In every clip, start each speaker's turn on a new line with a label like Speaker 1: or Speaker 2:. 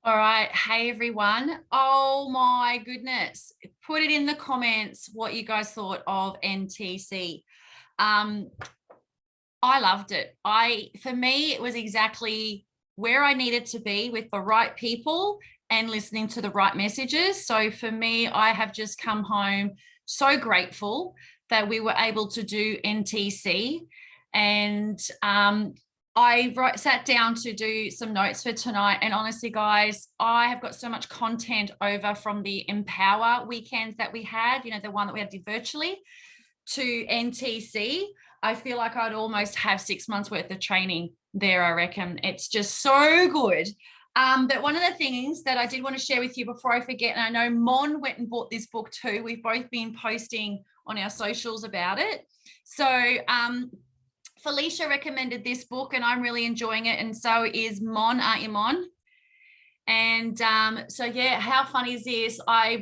Speaker 1: All right. Hey, everyone. Oh, my goodness. Put it in the comments what you guys thought of NTC. I loved it. For me, it was exactly where I needed to be with the right people and listening to the right messages. So for me, I have just come home so grateful that we were able to do NTC. And sat down to do some notes for tonight. And honestly, guys, I have got so much content over from the Empower weekends that we had, the one that we had virtually, to NTC. I feel like I'd almost have 6 months worth of training there, I reckon. It's just so good. But one of the things that I did want to share with you before I forget, and I know Mon went and bought this book too. We've both been posting on our socials about it. So Felicia recommended this book and I'm really enjoying it. And so is Mon, aren't you, Mon? And so, yeah, how funny is this? I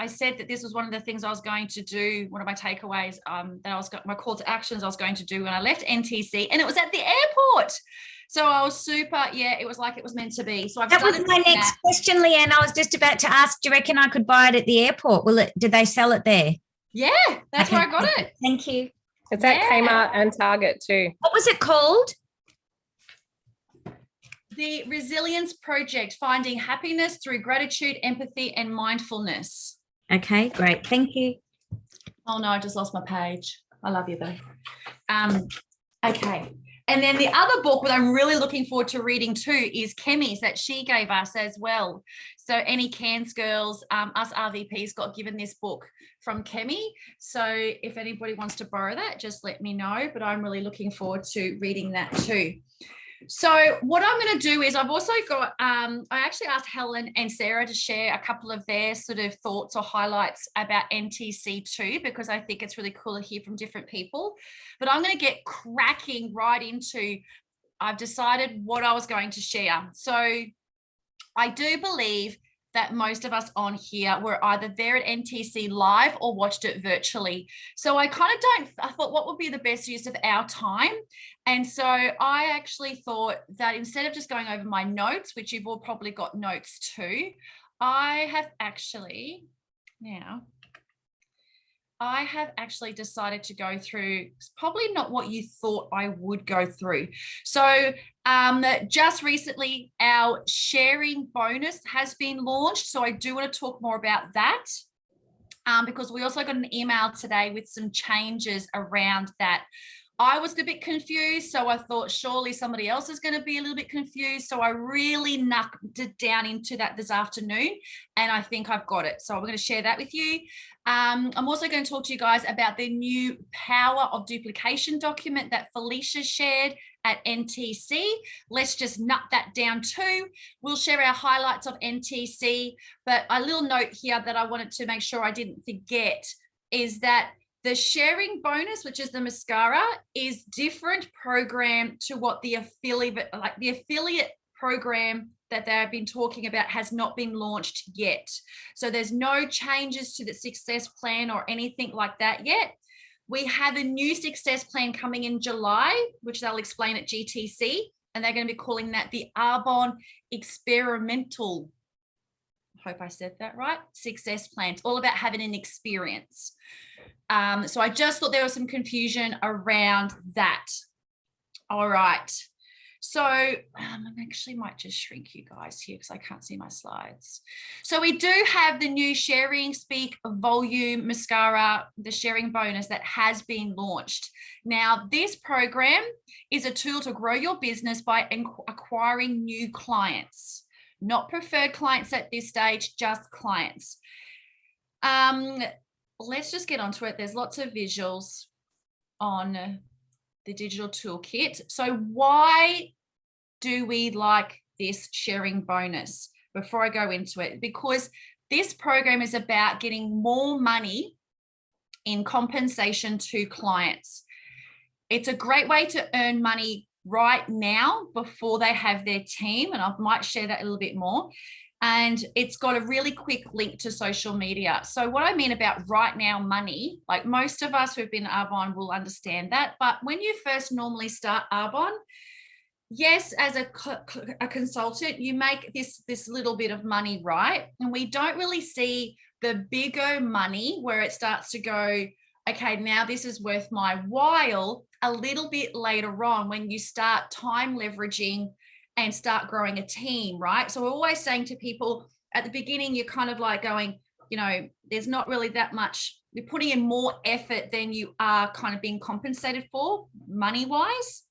Speaker 1: said that this was one of the things I was going to do, one of my takeaways my call to actions I was going to do when I left NTC, and it was at the airport. So I was it was like it was meant to be. So
Speaker 2: that was my next question, Leanne. I was just about to ask, do you reckon I could buy it at the airport? Did they sell it there?
Speaker 1: Yeah, that's where I got it.
Speaker 2: Thank you.
Speaker 3: It's at Kmart and Target too.
Speaker 2: What was it called?
Speaker 1: The Resilience Project, Finding Happiness Through Gratitude, Empathy, and Mindfulness.
Speaker 2: Okay, great. Thank you.
Speaker 1: Oh, no, I just lost my page. I love you, though. Okay. And then the other book that I'm really looking forward to reading too is Kemi's that she gave us as well. So any Cairns girls, us RVPs got given this book from Kemi. So if anybody wants to borrow that, just let me know. But I'm really looking forward to reading that too. So what I'm going to do is I've also got, I actually asked Helen and Sara to share a couple of their sort of thoughts or highlights about NTC too, because I think it's really cool to hear from different people. But I'm going to get cracking right into, I've decided what I was going to share. So I do believe that most of us on here were either there at NTC live or watched it virtually. So I thought what would be the best use of our time? And so I actually thought that instead of just going over my notes, which you've all probably got notes too, I have actually decided to go through probably not what you thought I would go through. So just recently, our sharing bonus has been launched. So I do want to talk more about that because we also got an email today with some changes around that. I was a bit confused, so I thought surely somebody else is going to be a little bit confused. So I really knuckled it down into that this afternoon, and I think I've got it. So I'm going to share that with you. I'm also going to talk to you guys about the new Power of Duplication document that Felicia shared at NTC. Let's just nut that down too. We'll share our highlights of NTC, but a little note here that I wanted to make sure I didn't forget is that the sharing bonus, which is the mascara, is different program to what the affiliate program that they've been talking about has not been launched yet. So there's no changes to the success plan or anything like that yet. We have a new success plan coming in July, which they'll explain at GTC, and they're going to be calling that the Arbonne Experimental, I hope I said that right, success plan. It's all about having an experience. So I just thought there was some confusion around that. All right. So I actually might just shrink you guys here because I can't see my slides. So we do have the new Sharing Speak Volume Mascara, the sharing bonus that has been launched. Now, this program is a tool to grow your business by acquiring new clients, not preferred clients at this stage, just clients. Let's just get onto it. There's lots of visuals on the digital toolkit. So why do we like this sharing bonus? Before I go into it, because this program is about getting more money in compensation to clients. It's a great way to earn money right now before they have their team, and I might share that a little bit more. And it's got a really quick link to social media. So what I mean about right now money, like most of us who've been Arbonne will understand that. But when you first normally start Arbonne, yes, as a consultant, you make this little bit of money, right? And we don't really see the bigger money where it starts to go, okay, now this is worth my while a little bit later on when you start time leveraging and start growing a team, right? So we're always saying to people at the beginning, you're kind of like going, you know, there's not really that much, you're putting in more effort than you are kind of being compensated for money-wise.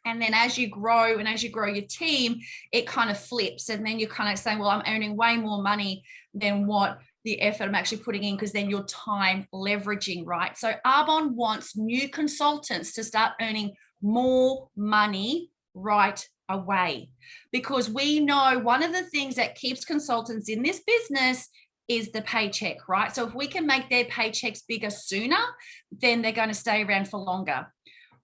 Speaker 1: And then as you grow and as you grow your team, it kind of flips. And then you're kind of saying, well, I'm earning way more money than what the effort I'm actually putting in, because then you're time leveraging, right? So Arbonne wants new consultants to start earning more money right away, because we know one of the things that keeps consultants in this business is the paycheck, right? So if we can make their paychecks bigger sooner, then they're going to stay around for longer.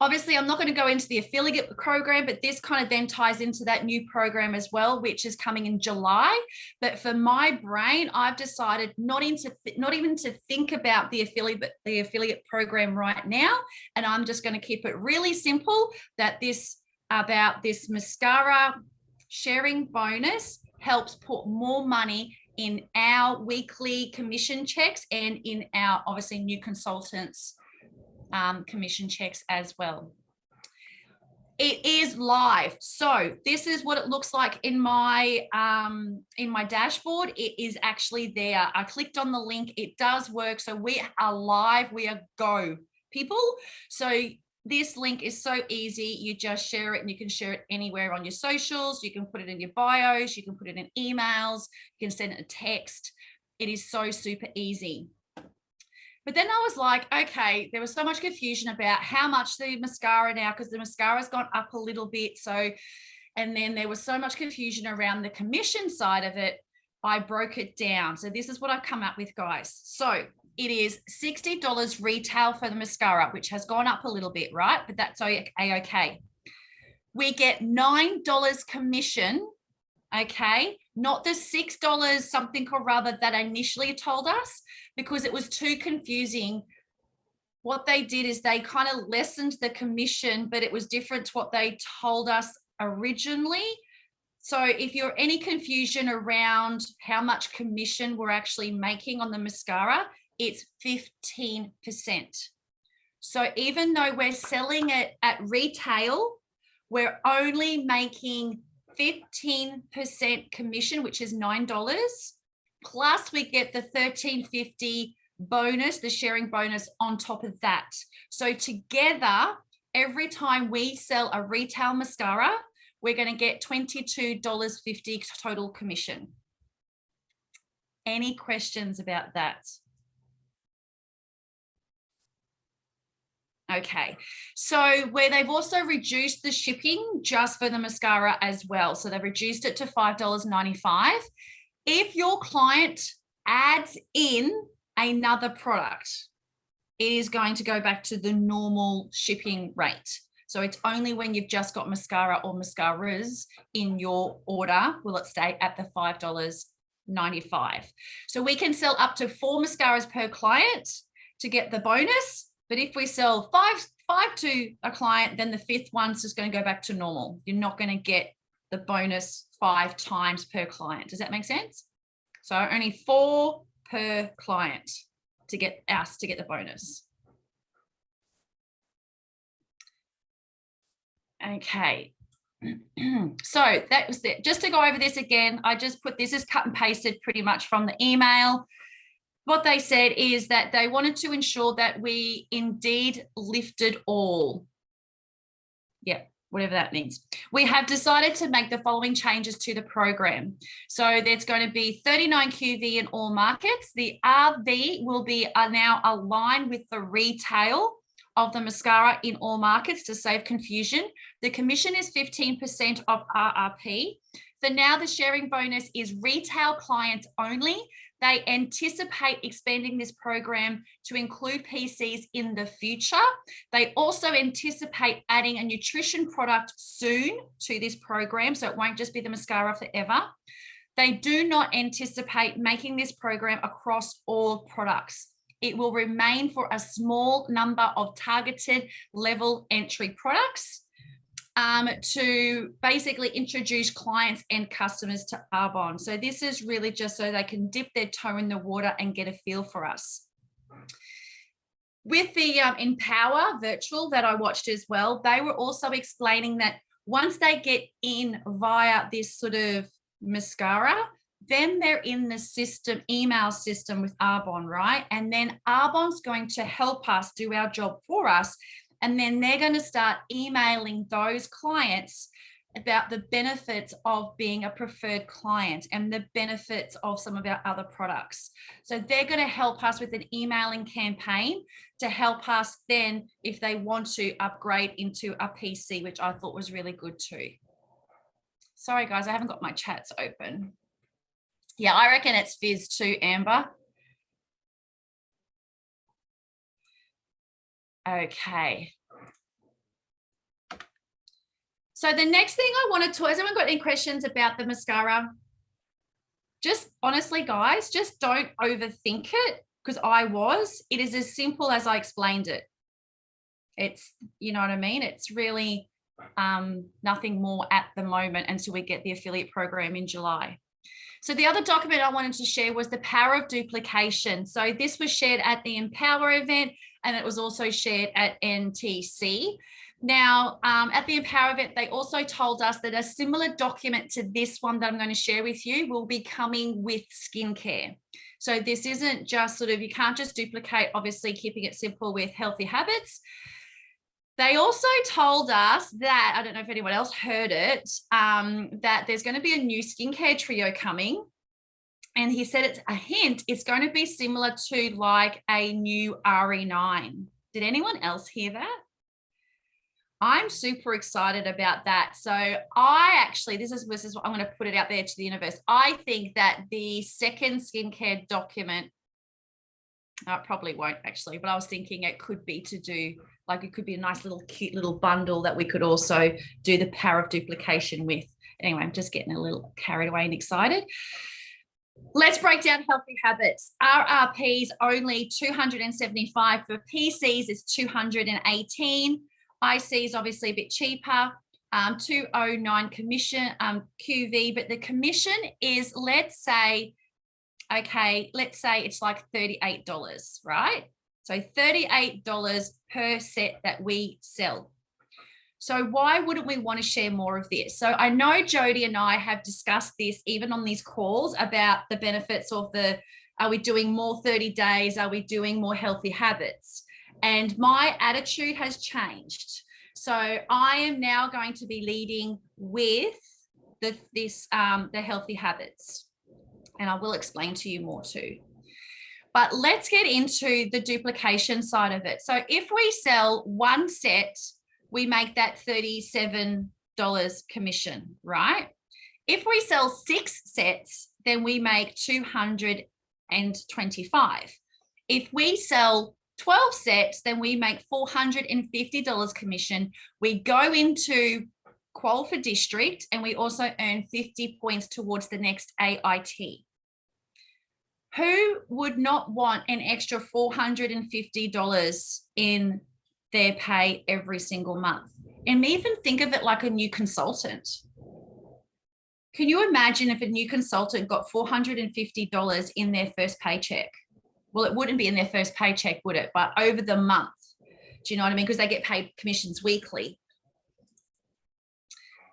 Speaker 1: Obviously, I'm not going to go into the affiliate program, but this kind of then ties into that new program as well, which is coming in July. But for my brain, I've decided not even to think about the affiliate program right now. And I'm just going to keep it really simple, that this mascara sharing bonus helps put more money in our weekly commission checks and in our, obviously, new consultants commission checks as well. It is live. So this is what it looks like in my dashboard. It is actually there. I clicked on the link. It does work. So we are live. We are go, people. So this link is so easy. You just share it, and you can share it anywhere on your socials. You can put it in your bios. You can put it in emails. You can send it a text. It is so super easy. But then I was like, okay, there was so much confusion about how much the mascara now, because the mascara's gone up a little bit. So, and then there was so much confusion around the commission side of it. I broke it down. So this is what I've come up with, guys. So it is $60 retail for the mascara, which has gone up a little bit, right? But that's okay. We get $9 commission, okay? Not the $6 something or rather that initially told us, because it was too confusing. What they did is they kind of lessened the commission, but it was different to what they told us originally. So if you're any confusion around how much commission we're actually making on the mascara, it's 15%. So even though we're selling it at retail, we're only making 15% commission, which is $9, plus we get the $13.50 bonus, the sharing bonus on top of that. So together, every time we sell a retail mascara, we're going to get $22.50 total commission. Any questions about that? Okay, so where they've also reduced the shipping just for the mascara as well. So they've reduced it to $5.95. If your client adds in another product, it is going to go back to the normal shipping rate. So it's only when you've just got mascara or mascaras in your order will it stay at the $5.95. So we can sell up to 4 mascaras per client to get the bonus. But if we sell five to a client, then the 5th one's just going to go back to normal. You're not going to get the bonus 5 times per client. Does that make sense? So only 4 per client to get the bonus. Okay. So that was it. Just to go over this again, I just put this as cut and pasted pretty much from the email. What they said is that they wanted to ensure that we indeed lifted all. Yeah, whatever that means. We have decided to make the following changes to the program. So there's going to be 39 QV in all markets. The RV will be now aligned with the retail of the mascara in all markets to save confusion. The commission is 15% of RRP. For now, the sharing bonus is retail clients only. They anticipate expanding this program to include PCs in the future. They also anticipate adding a nutrition product soon to this program, so it won't just be the mascara forever. They do not anticipate making this program across all products. It will remain for a small number of targeted level entry products. to basically introduce clients and customers to Arbonne. So this is really just so they can dip their toe in the water and get a feel for us. With the Empower virtual that I watched as well, they were also explaining that once they get in via this sort of mascara, then they're in the system, email system with Arbonne, right? And then Arbonne's going to help us do our job for us. And then they're going to start emailing those clients about the benefits of being a preferred client and the benefits of some of our other products. So they're going to help us with an emailing campaign to help us then, if they want to, upgrade into a PC, which I thought was really good too. Sorry, guys, I haven't got my chats open. Yeah, I reckon it's fizz too, Amber. Okay. So the next thing I wanted to, has anyone got any questions about the mascara? Just honestly, guys, just don't overthink it, because it is as simple as I explained it. It's, you know what I mean? It's really nothing more at the moment until we get the affiliate program in July. So the other document I wanted to share was the power of duplication. So this was shared at the Empower event, and it was also shared at NTC. Now, at the Empower event, they also told us that a similar document to this one that I'm going to share with you will be coming with skincare. So this isn't just sort of, you can't just duplicate, obviously keeping it simple with healthy habits. They also told us that, I don't know if anyone else heard it, that there's going to be a new skincare trio coming. And he said it's a hint, it's going to be similar to like a new RE9. Did anyone else hear that? I'm super excited about that. So I actually, this is what I'm going to put it out there to the universe. I think that the second skincare document, probably won't actually, but I was thinking it could be to do, like it could be a nice little cute little bundle that we could also do the power of duplication with. Anyway, I'm just getting a little carried away and excited. Let's break down healthy habits. RRPs only $275 for PCs is $218. ICs obviously a bit cheaper, 209 commission, QV, but the commission is, let's say it's like $38, right? So $38 per set that we sell. So why wouldn't we want to share more of this? So I know Jody and I have discussed this even on these calls about the benefits of are we doing more 30 days? Are we doing more healthy habits? And my attitude has changed. So I am now going to be leading with the healthy habits. And I will explain to you more too. But let's get into the duplication side of it. So if we sell one set, we make that $37 commission, right? If we sell 6 sets, then we make $225. If we sell 12 sets, then we make $450 commission. We go into qual for district, and we also earn 50 points towards the next AIT. Who would not want an extra $450 in their pay every single month? And even think of it like a new consultant. Can you imagine if a new consultant got $450 in their first paycheck? Well, it wouldn't be in their first paycheck, would it? But over the month. Do you know what I mean? Because they get paid commissions weekly.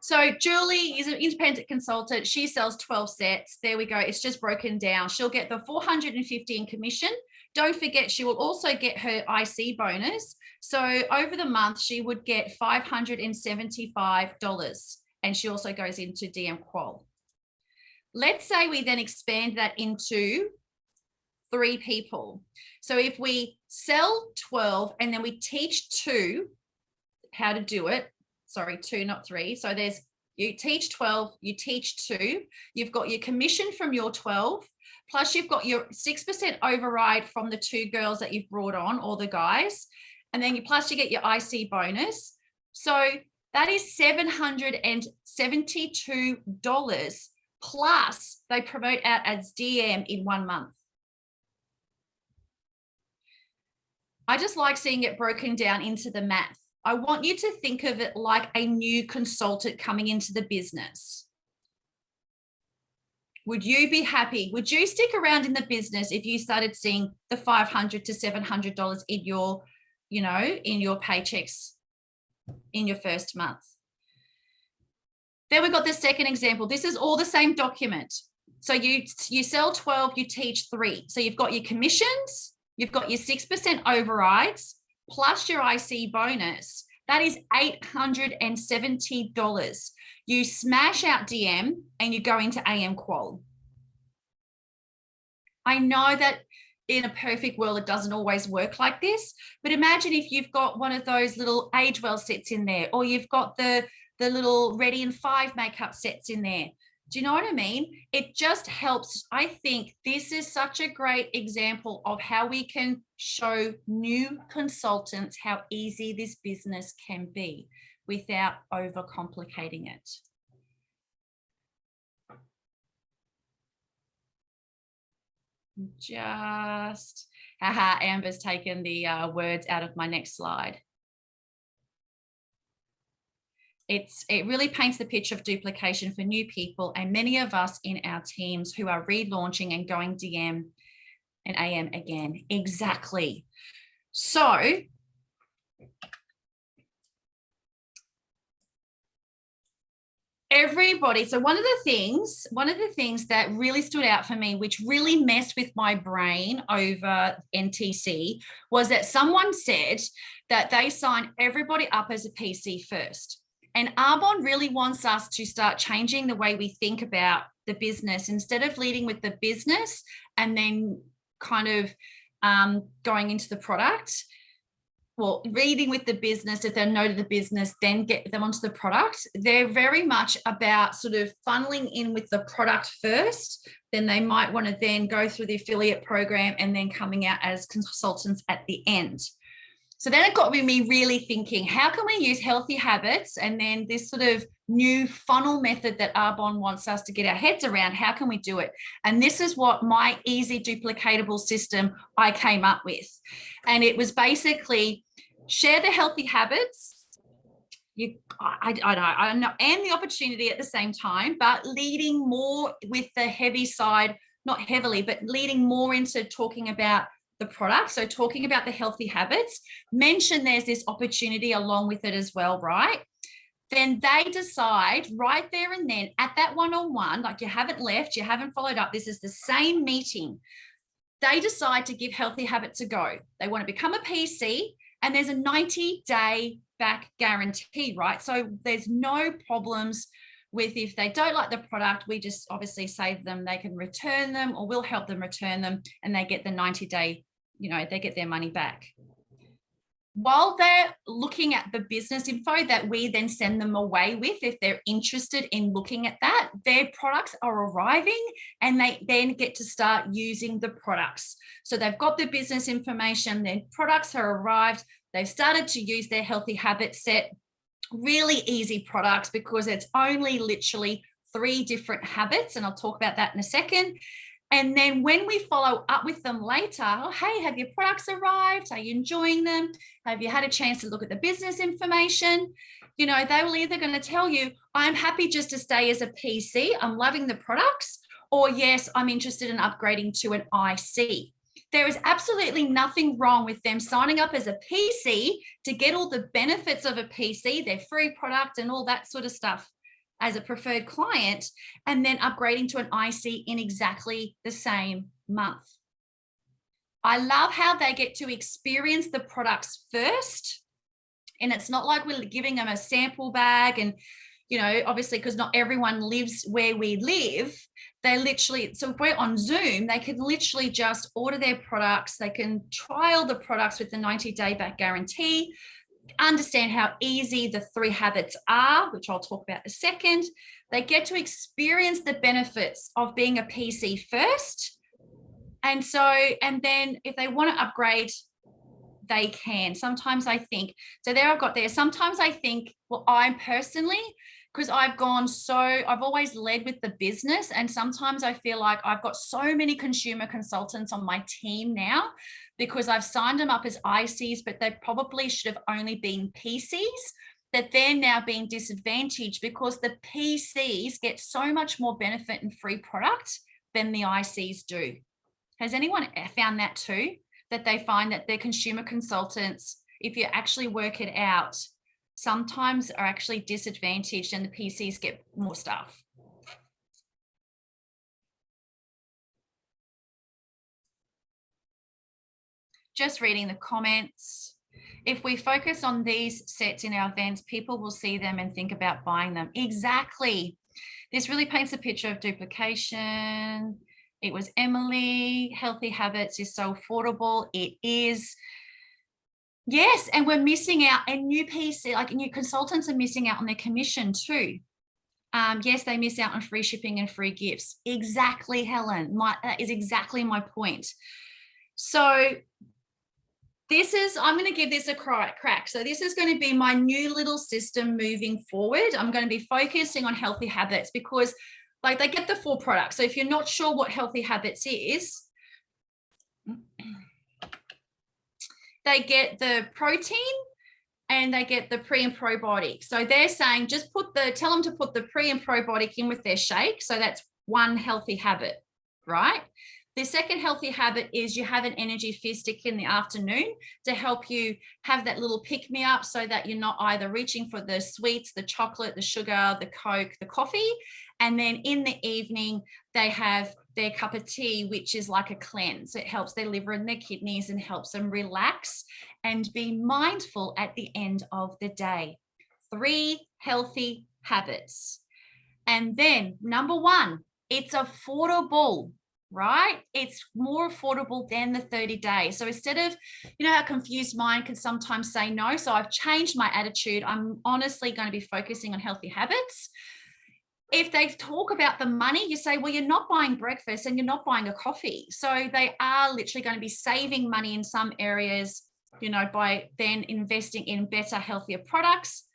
Speaker 1: So Julie is an independent consultant. She sells 12 sets. There we go. It's just broken down. She'll get the $450 in commission. Don't forget, she will also get her IC bonus. So over the month, she would get $575. And she also goes into DM Qual. Let's say we then expand that into 3 people. So if we sell 12 and then we teach 2 how to do it, sorry, 2, not 3. So you teach 12, you teach 2, you've got your commission from your 12, plus you've got your 6% override from the 2 girls that you've brought on, or the guys, and then plus you get your IC bonus. So that is $772 plus they promote out as DM in 1 month. I just like seeing it broken down into the math. I want you to think of it like a new consultant coming into the business. Would you be happy? Would you stick around in the business if you started seeing the $500 to $700 in your, in your paychecks in your first month? Then we've got the second example. This is all the same document. So you sell 12, you teach 3. So you've got your commissions, you've got your 6% overrides, plus your IC bonus. That is $870. You smash out DM and you go into AM qual. I know that in a perfect world, it doesn't always work like this, but imagine if you've got one of those little age well sets in there, or you've got the little Ready in 5 makeup sets in there. Do you know what I mean? It just helps. I think this is such a great example of how we can show new consultants how easy this business can be without overcomplicating it. Amber's taken the words out of my next slide. It really paints the picture of duplication for new people and many of us in our teams who are relaunching and going DM and AM again. Exactly. So everybody, so one of the things that really stood out for me, which really messed with my brain over NTC, was that someone said that they sign everybody up as a PC first. And Arbonne really wants us to start changing the way we think about the business. Instead of leading with the business and then kind of going into the product, well, leading with the business, if they're new to the business, then get them onto the product. They're very much about sort of funneling in with the product first. Then they might want to then go through the affiliate program and then coming out as consultants at the end. So then it got me really thinking, how can we use healthy habits and then this sort of new funnel method that Arbonne wants us to get our heads around? How can we do it? And this is what my easy duplicatable system I came up with. And it was basically share the healthy habits. I know, and the opportunity at the same time, but leading more with the heavy side, not heavily, but leading more into talking about the product. So talking about the healthy habits, mention there's this opportunity along with it as well, right? Then they decide right there and then at that one-on-one, like you haven't left, you haven't followed up, this is the same meeting. They decide to give healthy habits a go. They want to become a PC and there's a 90-day back guarantee, right? So there's no problems with if they don't like the product, we just obviously say to them they can return them or we'll help them return them and they get the 90-day, they get their money back. While they're looking at the business info that we then send them away with, if they're interested in looking at that, their products are arriving and they then get to start using the products. So they've got the business information, their products are arrived, they've started to use their healthy habit set. Really easy products because it's only literally 3 different habits, and I'll talk about that in a second. And then when we follow up with them later, oh, hey, have your products arrived? Are you enjoying them? Have you had a chance to look at the business information? They will either going to tell you, I'm happy just to stay as a PC, I'm loving the products, or yes, I'm interested in upgrading to an IC. There is absolutely nothing wrong with them signing up as a PC to get all the benefits of a PC, their free product and all that sort of stuff as a preferred client, and then upgrading to an IC in exactly the same month. I love how they get to experience the products first. And it's not like we're giving them a sample bag and, obviously because not everyone lives where we live. They literally, so if we're on Zoom, they can literally just order their products. They can trial the products with the 90-day back guarantee, understand how easy the 3 habits are, which I'll talk about in a second. They get to experience the benefits of being a PC first. And then if they want to upgrade, they can. Sometimes I think, so there I've got there. Sometimes I think, well, I personally because I've always led with the business, and sometimes I feel like I've got so many consumer consultants on my team now because I've signed them up as ICs, but they probably should have only been PCs, that they're now being disadvantaged because the PCs get so much more benefit and free product than the ICs do. Has anyone found that too? That they find that their consumer consultants, if you actually work it out, sometimes are actually disadvantaged and the PCs get more stuff. Just reading the comments. If we focus on these sets in our events, people will see them and think about buying them. Exactly. This really paints a picture of duplication. It was Emily. Healthy Habits is so affordable. It is. Yes, and we're missing out, and new consultants are missing out on their commission too. Yes, they miss out on free shipping and free gifts. Exactly, Helen. That is exactly my point. So I'm going to give this a crack. So this is going to be my new little system moving forward. I'm going to be focusing on Healthy Habits because they get the 4 products. So if you're not sure what Healthy Habits is, they get the protein and they get the pre and probiotic. So they're saying just tell them to put the pre and probiotic in with their shake. So that's one healthy habit, right? The second healthy habit is you have an energy fizz stick in the afternoon to help you have that little pick me up so that you're not either reaching for the sweets, the chocolate, the sugar, the Coke, the coffee. And then in the evening, they have their cup of tea, which is like a cleanse. It helps their liver and their kidneys and helps them relax and be mindful at the end of the day. 3 healthy habits. And then number 1, it's affordable, right? It's more affordable than the 30 days. So instead of, how confused mind can sometimes say no. So I've changed my attitude. I'm honestly going to be focusing on healthy habits. If they talk about the money, you say, well, you're not buying breakfast and you're not buying a coffee. So they are literally going to be saving money in some areas, by then investing in better, healthier products.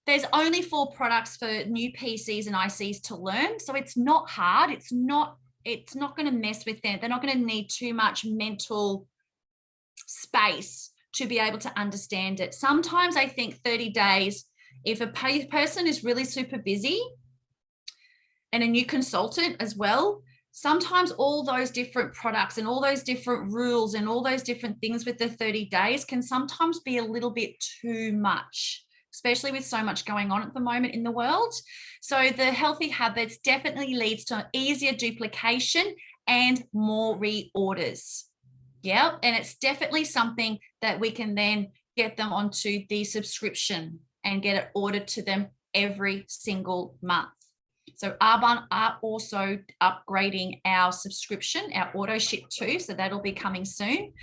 Speaker 1: There's only 4 products for new PCs and ICs to learn. So it's not hard. It's not going to mess with them. They're not going to need too much mental space to be able to understand it. Sometimes I think 30 days, if a person is really super busy, and a new consultant as well, sometimes all those different products and all those different rules and all those different things with the 30 days can sometimes be a little bit too much, especially with so much going on at the moment in the world. So the healthy habits definitely leads to easier duplication and more reorders. Yeah, and it's definitely something that we can then get them onto the subscription and get it ordered to them every single month. So Arbonne are also upgrading our subscription, our auto ship too. So that'll be coming soon.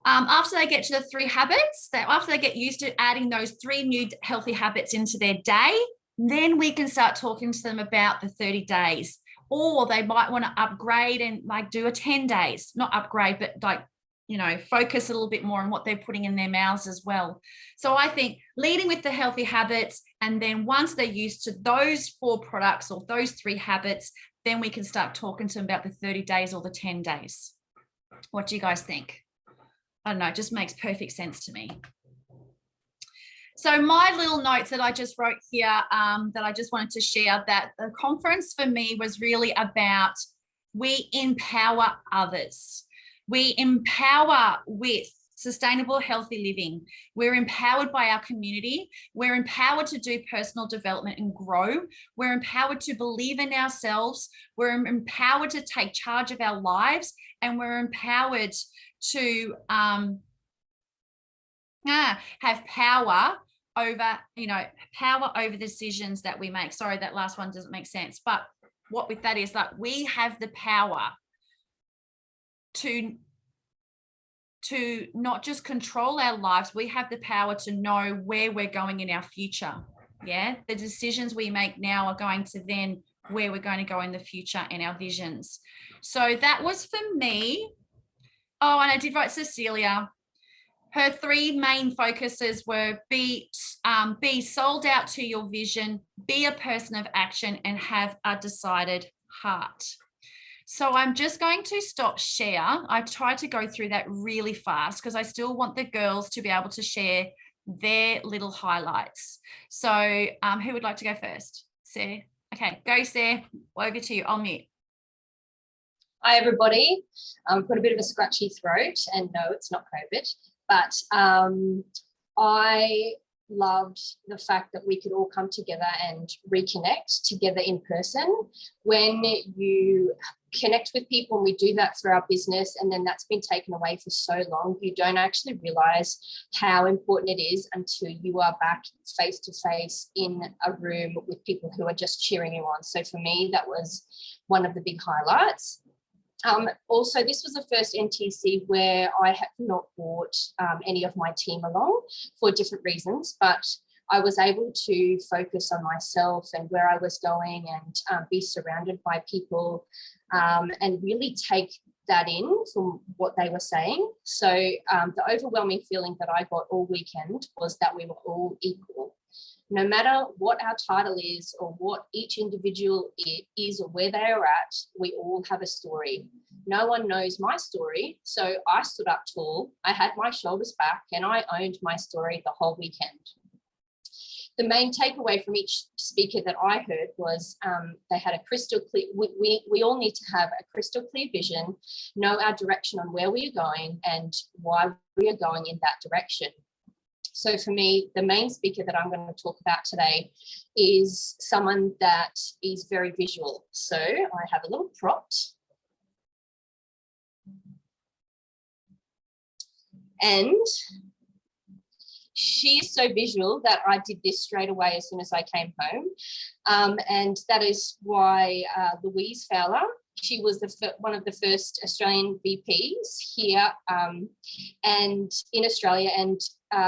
Speaker 1: After they get to the 3 habits, after they get used to adding those 3 new healthy habits into their day, then we can start talking to them about the 30 days. Or they might want to upgrade and do a 10 days, not upgrade, but focus a little bit more on what they're putting in their mouths as well. So I think leading with the healthy habits, and then once they're used to those 4 products or those 3 habits, then we can start talking to them about the 30 days or the 10 days. What do you guys think? I don't know, it just makes perfect sense to me. So my little notes that I just wrote here that I just wanted to share, that the conference for me was really about we empower others. We empower with sustainable, healthy living. We're empowered by our community. We're empowered to do personal development and grow. We're empowered to believe in ourselves. We're empowered to take charge of our lives, and we're empowered to have power over decisions that we make. Sorry, that last one doesn't make sense. But what with that is that we have the power to not just control our lives, we have the power to know where we're going in our future. Yeah, the decisions we make now are going to then where we're going to go in the future and our visions. So that was for me. Oh, and I did write Cecilia. Her three main focuses were be sold out to your vision, be a person of action, and have a decided heart. So I'm just going to stop share. I tried to go through that really fast because I still want the girls to be able to share their little highlights. So who would like to go first? Sarah? Okay, go Sarah. Over to you. I'll mute.
Speaker 4: Hi, everybody. I've got a bit of a scratchy throat, and no, it's not COVID, but I loved the fact that we could all come together and reconnect together in person. When you connect with people, and we do that through our business, and then that's been taken away for so long, you don't actually realize how important it is until you are back face to face in a room with people who are just cheering you on. So for me, that was one of the big highlights. Also, this was the first NTC where I have not brought any of my team along for different reasons, but I was able to focus on myself and where I was going and be surrounded by people and really take that in from what they were saying. So the overwhelming feeling that I got all weekend was that we were all equal. No matter what our title is or what each individual is or where they are at, we all have a story. No one knows my story, so I stood up tall, I had my shoulders back, and I owned my story the whole weekend. The main takeaway from each speaker that I heard was they had a crystal clear, we all need to have a crystal clear vision, know our direction on where we are going and why we are going in that direction. So for me, the main speaker that I'm going to talk about today is someone that is very visual. So I have a little prompt. And she is so visual that I did this straight away as soon as I came home. And that is why Louise Fowler, she was one of the first Australian VPs here and in Australia, and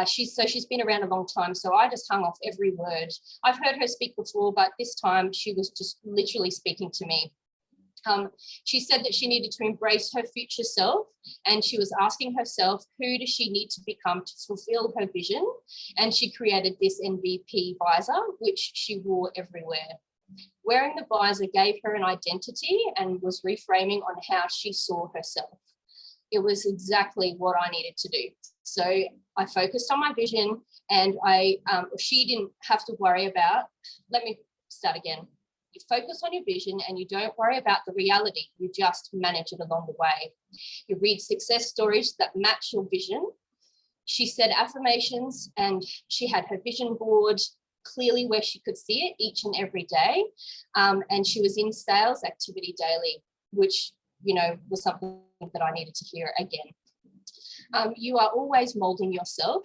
Speaker 4: she's been around a long time, so I just hung off every word. I've heard her speak before, but this time she was just literally speaking to me. She said that she needed to embrace her future self, and she was asking herself, who does she need to become to fulfill her vision? And she created this MVP visor, which she wore everywhere. Wearing the visor gave her an identity and was reframing on how she saw herself. It was exactly what I needed to do. So I focused on my vision, and she didn't have to worry about, let me start again. You focus on your vision and you don't worry about the reality. You just manage it along the way. You read success stories that match your vision. She said affirmations, and she had her vision board clearly where she could see it each and every day. And she was in sales activity daily, which, you know, was something that I needed to hear again. You are always molding yourself.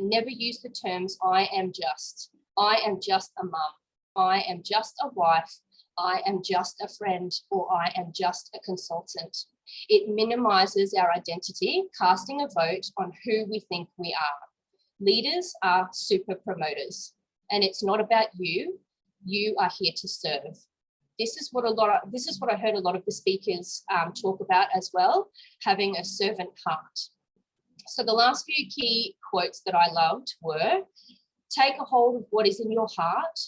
Speaker 4: Never use the terms, I am just a mum. I am just a wife, I am just a friend, or I am just a consultant. It minimizes our identity, casting a vote on who we think we are. Leaders are super promoters, and it's not about you. You are here to serve. This is what I heard a lot of the speakers talk about as well, having a servant heart. So the last few key quotes that I loved were, take a hold of what is in your heart.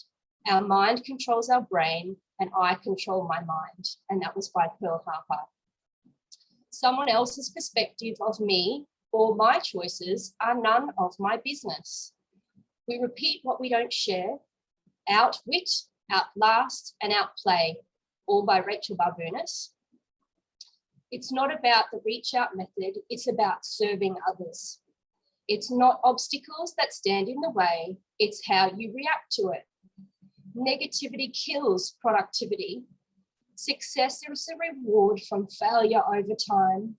Speaker 4: Our mind controls our brain, and I control my mind. And that was by Pearl Harper. Someone else's perspective of me or my choices are none of my business. We repeat what we don't share. Outwit, outlast, and outplay, all by Rachel Barboonis. It's not about the reach out method, it's about serving others. It's not obstacles that stand in the way, it's how you react to it. Negativity kills productivity. Success is a reward from failure over time.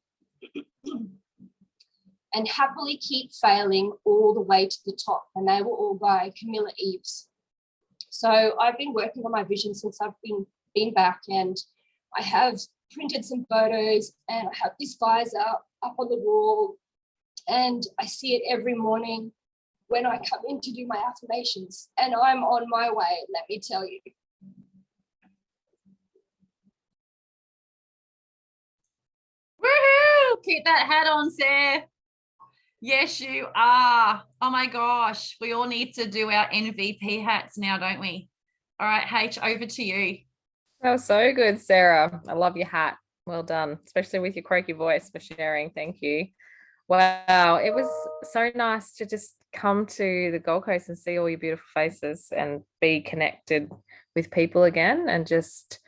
Speaker 4: And happily keep failing all the way to the top. And they were all by Camilla Eves. So I've been working on my vision since I've been back, and I have printed some photos, and I have this visor up on the wall, and I see it every morning when I come in to do my affirmations, and I'm on my way, let me tell you.
Speaker 1: Woohoo! Keep that hat on, Sarah. Yes, you are. Oh my gosh. We all need to do our MVP hats now, don't we? All right, H, over to you.
Speaker 3: That was so good, Sarah. I love your hat. Well done, especially with your croaky voice for sharing. Thank you. Wow, it was so nice to just come to the Gold Coast and see all your beautiful faces and be connected with people again, and just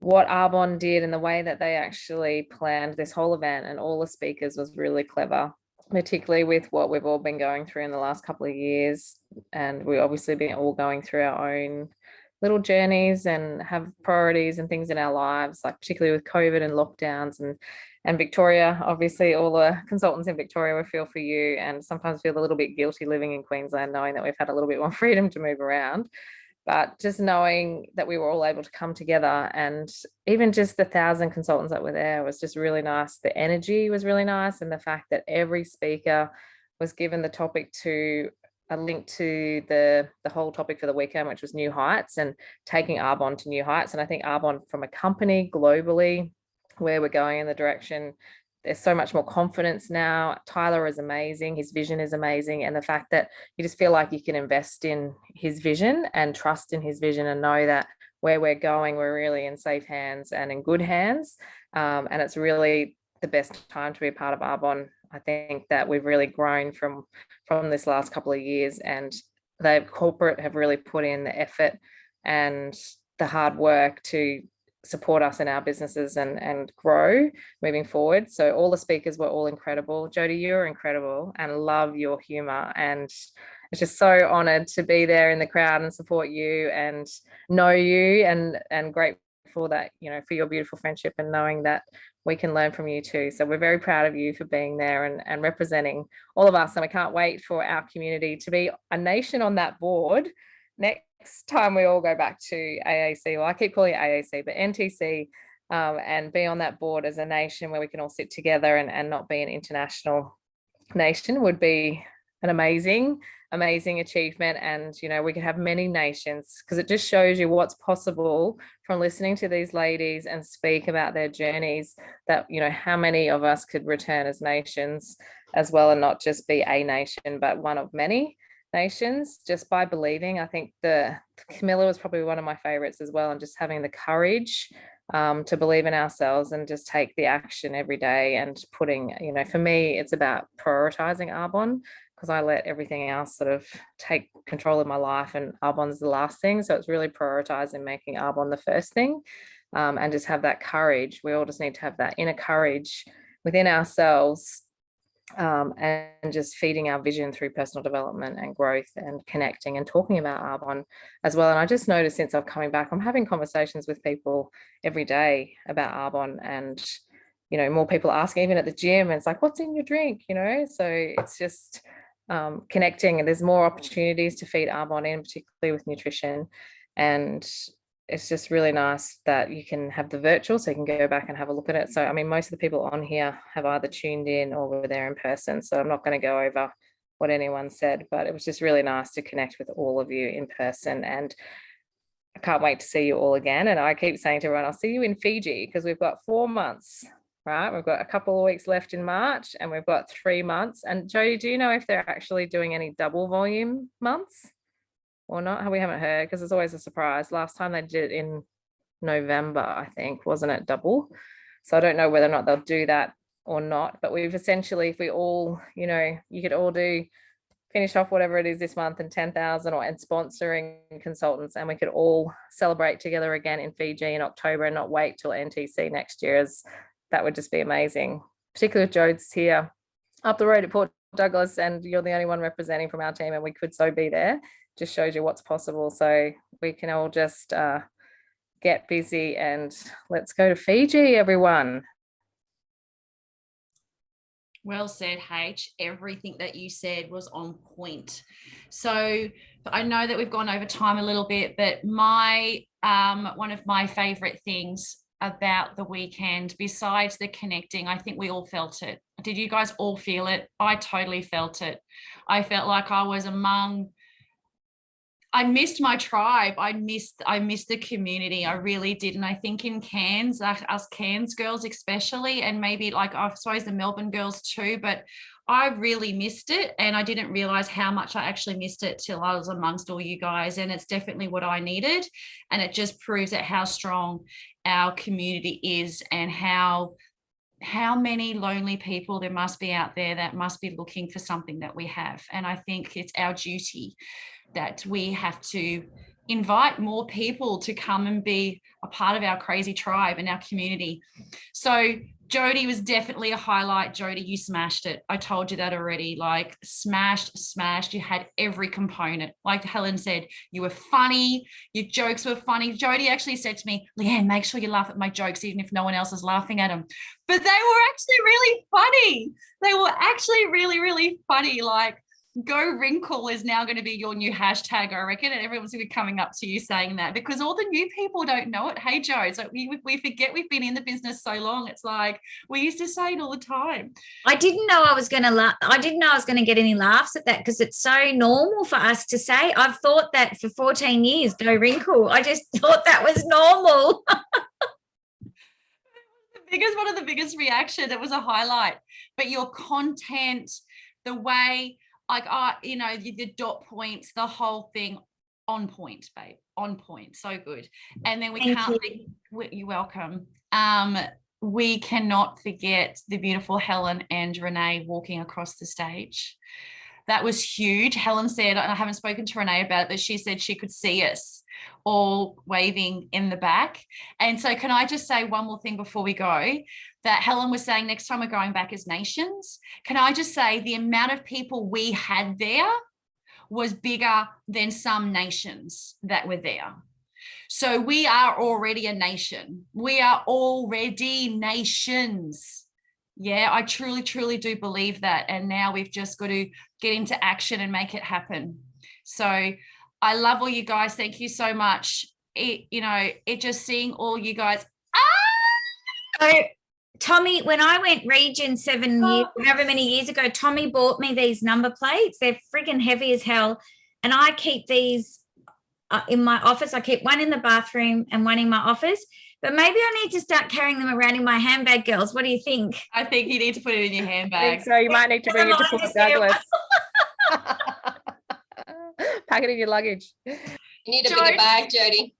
Speaker 3: what Arbonne did and the way that they actually planned this whole event and all the speakers was really clever, particularly with what we've all been going through in the last couple of years. And we obviously been all going through our own little journeys and have priorities and things in our lives, like particularly with COVID and lockdowns and Victoria. Obviously, all the consultants in Victoria, we feel for you, and sometimes feel a little bit guilty living in Queensland, knowing that we've had a little bit more freedom to move around. But just knowing that we were all able to come together, and even just the 1,000 consultants that were there was just really nice. The energy was really nice, and the fact that every speaker was given the topic to a link to the whole topic for the weekend, which was new heights and taking Arbonne to new heights. And I think Arbonne, from a company globally, where we're going in the direction, there's so much more confidence now. Tyler is amazing. His vision is amazing. And the fact that you just feel like you can invest in his vision and trust in his vision and know that where we're going, we're really in safe hands and in good hands. And it's really the best time to be a part of Arbonne. I think that we've really grown from this last couple of years, and the corporate have really put in the effort and the hard work to support us in our businesses and grow moving forward. So all the speakers were all incredible. Jodie, you're incredible, and love your humor, and it's just so honored to be there in the crowd and support you and know you, and grateful that, you know, for your beautiful friendship and knowing that we can learn from you too. So we're very proud of you for being there and representing all of us. And I can't wait for our community to be a nation on that board next time we all go back to AAC. Well, I keep calling it AAC, but NTC, and be on that board as a nation where we can all sit together and not be an international nation would be an amazing achievement. And, you know, we could have many nations, because it just shows you what's possible from listening to these ladies and speak about their journeys, that, you know, how many of us could return as nations as well, and not just be a nation, but one of many nations, just by believing. I think the Camilla was probably one of my favorites as well, and just having the courage to believe in ourselves and just take the action every day, and putting, you know, for me, it's about prioritizing Arbonne, because I let everything else sort of take control of my life, and Arbonne's the last thing. So it's really prioritizing making Arbonne the first thing, and just have that courage. We all just need to have that inner courage within ourselves, and just feeding our vision through personal development and growth and connecting and talking about Arbonne as well. And I just noticed since I'm coming back, I'm having conversations with people every day about Arbonne, and, you know, more people asking even at the gym, and it's like, what's in your drink, you know? So it's just connecting, and there's more opportunities to feed Arbonne in, particularly with nutrition. And it's just really nice that you can have the virtual, so you can go back and have a look at it. So, I mean, most of the people on here have either tuned in or were there in person. So I'm not going to go over what anyone said, but it was just really nice to connect with all of you in person. And I can't wait to see you all again. And I keep saying to everyone, I'll see you in Fiji, because we've got 4 months, right? We've got a couple of weeks left in March, and we've got 3 months. And Jodie, do you know if they're actually doing any double volume months or not? We haven't heard, because it's always a surprise. Last time they did it in November, I think, wasn't it double? So I don't know whether or not they'll do that or not, but we've essentially, if we all, you know, you could all finish off whatever it is this month and 10,000, and sponsoring consultants, and we could all celebrate together again in Fiji in October, and not wait till NTC next year. As that would just be amazing, particularly if Jode's here up the road at Port Douglas, and you're the only one representing from our team, and we could so be there. Just shows you what's possible. So we can all just get busy, and let's go to Fiji, everyone.
Speaker 1: Well said, H. Everything that you said was on point. So I know that we've gone over time a little bit, but my one of my favorite things about the weekend, besides the connecting, I think we all felt it. Did you guys all feel it? I totally felt it. I felt like I was among I missed my tribe. I missed the community. I really did. And I think in Cairns, like us Cairns girls especially, and maybe like I suppose the Melbourne girls too, but I really missed it. And I didn't realize how much I actually missed it till I was amongst all you guys. And it's definitely what I needed. And it just proves that how strong our community is, and how many lonely people there must be out there that must be looking for something that we have. And I think it's our duty that we have to invite more people to come and be a part of our crazy tribe and our community. So Jody was definitely a highlight. Jody, you smashed it. I told you that already. Like smashed. You had every component. Like Helen said, you were funny. Your jokes were funny. Jody actually said to me, Leanne, make sure you laugh at my jokes, even if no one else is laughing at them. But they were actually really funny. They were actually really, really funny. Like, Go Wrinkle is now going to be your new hashtag, I reckon, and everyone's going to be coming up to you saying that, because all the new people don't know it. Hey, Joe, so we forget we've been in the business so long. It's like we used to say it all the time.
Speaker 2: I didn't know I was going to laugh. I didn't know I was going to get any laughs at that, because it's so normal for us to say. I've thought that for 14 years, Go Wrinkle. I just thought that was normal.
Speaker 1: One of the biggest reaction. It was a highlight. But your content, the way, like, the dot points, the whole thing, on point, babe, on point, so good. And then you're welcome. We cannot forget the beautiful Helen and Renee walking across the stage. That was huge. Helen said, and I haven't spoken to Renee about it, but she said she could see us all waving in the back. And so can I just say one more thing before we go, that Helen was saying next time we're going back as nations. Can I just say the amount of people we had there was bigger than some nations that were there. So we are already a nation. We are already nations. Yeah, I truly, truly do believe that. And now we've just got to get into action and make it happen. So I love all you guys. Thank you so much. It just seeing all you guys.
Speaker 2: So, Tommy, when I went region 7 years, however many years ago, Tommy bought me these number plates. They're friggin' heavy as hell. And I keep these in my office. I keep one in the bathroom and one in my office. But maybe I need to start carrying them around in my handbag, girls. What do you think?
Speaker 1: I think you need to put it in your handbag.
Speaker 3: So you might need to bring it to Port Douglas. Pack it in your luggage.
Speaker 4: You need a bigger bag, Jody.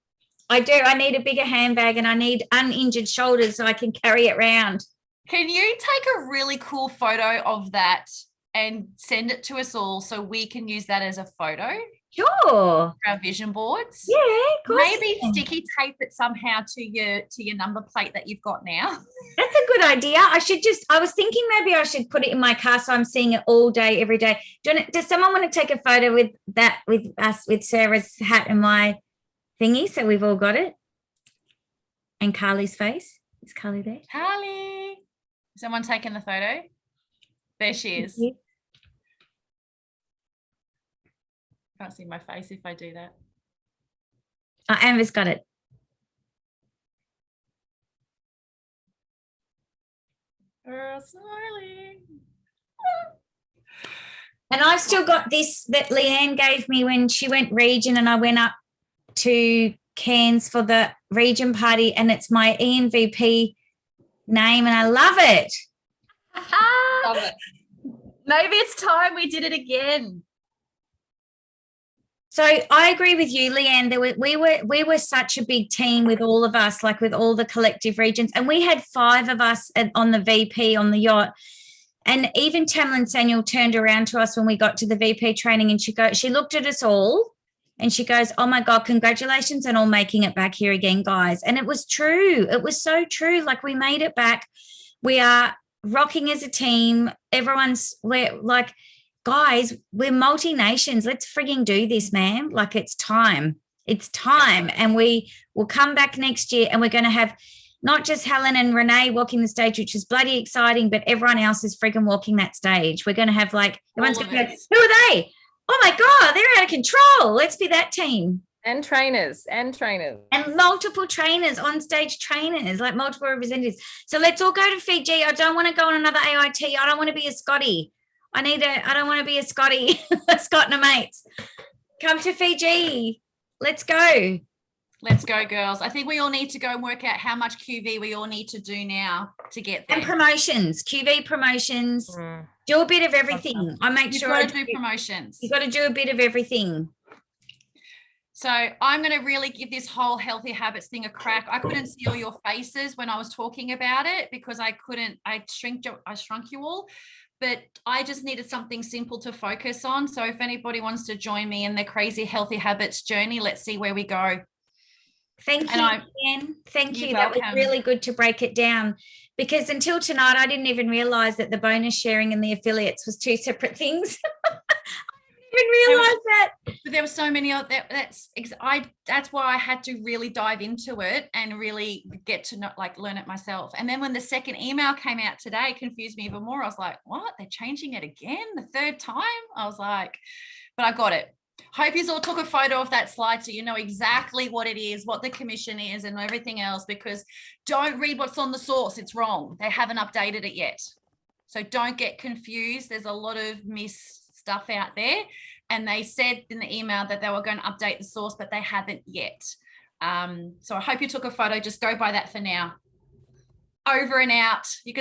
Speaker 2: I do. I need a bigger handbag, and I need uninjured shoulders so I can carry it around.
Speaker 1: Can you take a really cool photo of that and send it to us all so we can use that as a photo?
Speaker 2: Sure.
Speaker 1: For our vision boards.
Speaker 2: Yeah, of course.
Speaker 1: Maybe sticky tape it somehow to your number plate that you've got now.
Speaker 2: That's a good idea. I was thinking maybe I should put it in my car so I'm seeing it all day, every day. Does someone want to take a photo with Sarah's hat and my thingy so we've all got it? And Carly's face. Is Carly there?
Speaker 1: Carly. Is someone taking the photo? There she is. Can't see my face if I do that.
Speaker 2: Oh, Amber's got it.
Speaker 1: Girl smiling.
Speaker 2: And I've still got this that Leanne gave me when she went region, and I went up to Cairns for the region party, and it's my ENVP name, and I love it.
Speaker 1: Love it. Maybe it's time we did it again.
Speaker 2: So I agree with you, Leanne. We were such a big team with all of us, like with all the collective regions, and we had 5 of us on the VP on the yacht. And even Tamlin Samuel turned around to us when we got to the VP training, and she looked at us all, and she goes, "Oh my God, congratulations on all making it back here again, guys." And it was true. It was so true. Like, we made it back. We are rocking as a team. We're like, guys, we're multi-nations. Let's frigging do this, man. Like, it's time. It's time. And we will come back next year, and we're going to have not just Helen and Renee walking the stage, which is bloody exciting, but everyone else is frigging walking that stage. We're going to have, like, everyone's going to go, who are they? Oh my God, they're out of control. Let's be that team.
Speaker 3: And trainers.
Speaker 2: And multiple trainers, on stage trainers, like multiple representatives. So let's all go to Fiji. I don't want to go on another AIT. I don't want to be a Scotty. I don't want to be a Scotty, Scott and a mates. Come to Fiji. Let's go.
Speaker 1: Let's go, girls. I think we all need to go and work out how much QV we all need to do now to get there.
Speaker 2: And promotions, QV promotions. Do a bit of everything. I make
Speaker 1: You've
Speaker 2: sure
Speaker 1: got to do promotions.
Speaker 2: You've got to do a bit of everything.
Speaker 1: So I'm going to really give this whole healthy habits thing a crack. I couldn't see all your faces when I was talking about it because I shrunk you all, but I just needed something simple to focus on. So if anybody wants to join me in the crazy healthy habits journey, let's see where we go.
Speaker 2: Thank you, Leanne. Thank you.
Speaker 1: Welcome.
Speaker 2: That was really good to break it down, because until tonight, I didn't even realize that the bonus sharing and the affiliates was two separate things. I didn't even realize that.
Speaker 1: But there were so many of that. That's why I had to really dive into it and really get to learn it myself. And then when the second email came out today, it confused me even more. I was like, what? They're changing it again the third time? I was like, but I got it. Hope you all took a photo of that slide so you know exactly what it is, what the commission is and everything else, because don't read what's on the source. It's wrong. They haven't updated it yet. So don't get confused. There's a lot of stuff out there, and they said in the email that they were going to update the source, but they haven't yet. So I hope you took a photo. Just go by that for now. Over and out. You can